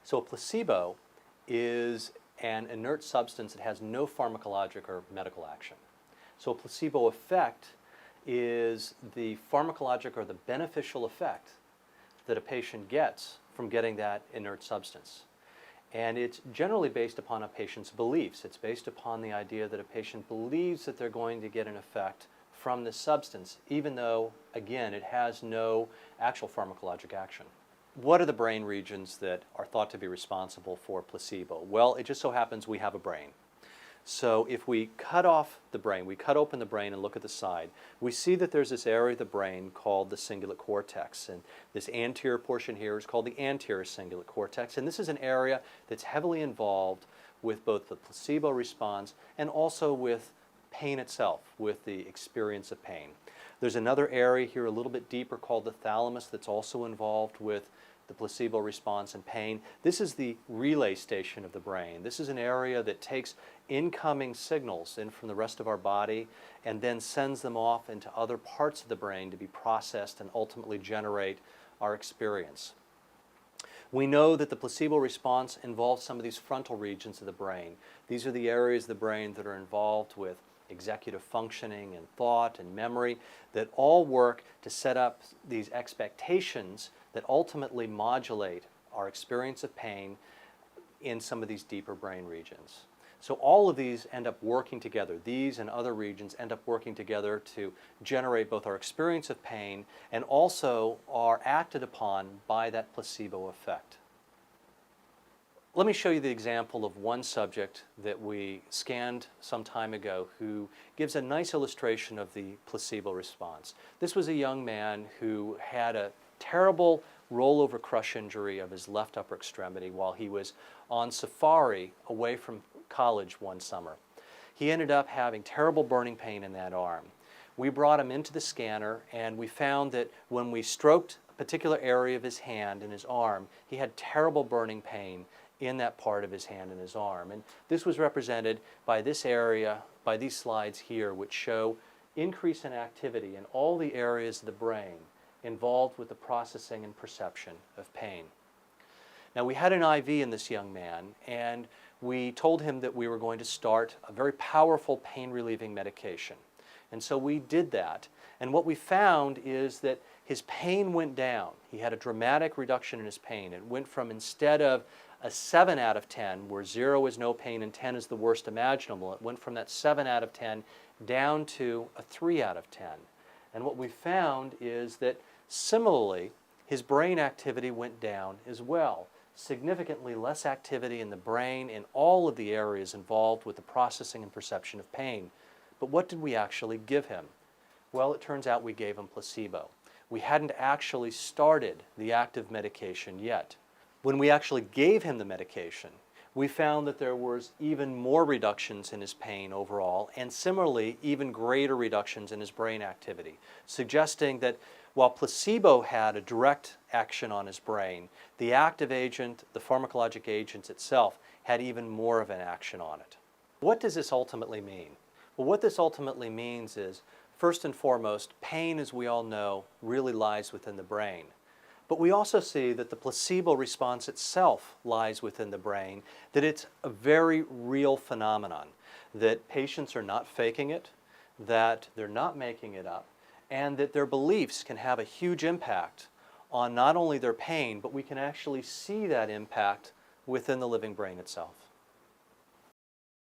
So a placebo is an inert substance that has no pharmacologic or medical action. So a placebo effect is the pharmacologic or the beneficial effect that a patient gets from getting that inert substance. And it's generally based upon a patient's beliefs. It's based upon the idea that a patient believes that they're going to get an effect from this substance, even though, again, it has no actual pharmacologic action. What are the brain regions that are thought to be responsible for placebo? Well, it just so happens we have a brain. So if we cut off the brain, we cut open the brain and look at the side, we see that there's this area of the brain called the cingulate cortex. And this anterior portion here is called the anterior cingulate cortex. And this is an area that's heavily involved with both the placebo response and also with pain itself, with the experience of pain. There's another area here a little bit deeper called the thalamus that's also involved with the placebo response and pain. This is the relay station of the brain. This is an area that takes incoming signals in from the rest of our body and then sends them off into other parts of the brain to be processed and ultimately generate our experience. We know that the placebo response involves some of these frontal regions of the brain. These are the areas of the brain that are involved with executive functioning and thought and memory that all work to set up these expectations that ultimately modulate our experience of pain in some of these deeper brain regions. So all of these end up working together. These and other regions end up working together to generate both our experience of pain and also are acted upon by that placebo effect. Let me show you the example of one subject that we scanned some time ago who gives a nice illustration of the placebo response. This was a young man who had a terrible rollover crush injury of his left upper extremity while he was on safari away from college one summer. He ended up having terrible burning pain in that arm. We brought him into the scanner and we found that when we stroked a particular area of his hand and his arm, he had terrible burning pain in that part of his hand and his arm. And this was represented by this area, by these slides here, which show increase in activity in all the areas of the brain involved with the processing and perception of pain. Now we had an IV in this young man and we told him that we were going to start a very powerful pain relieving medication. And so we did that. And what we found is that his pain went down. He had a dramatic reduction in his pain. It went from, instead of a 7 out of 10, where 0 is no pain and 10 is the worst imaginable, it went from that 7 out of 10 down to a 3 out of 10. And what we found is that similarly, his brain activity went down as well. Significantly less activity in the brain in all of the areas involved with the processing and perception of pain. But what did we actually give him? Well, it turns out we gave him placebo. We hadn't actually started the active medication yet. When we actually gave him the medication, we found that there was even more reductions in his pain overall, and similarly, even greater reductions in his brain activity, suggesting that while placebo had a direct action on his brain, the active agent, the pharmacologic agent itself, had even more of an action on it. What does this ultimately mean? Well, what this ultimately means is, first and foremost, pain, as we all know, really lies within the brain. But we also see that the placebo response itself lies within the brain, that it's a very real phenomenon, that patients are not faking it, that they're not making it up, and that their beliefs can have a huge impact on not only their pain, but we can actually see that impact within the living brain itself.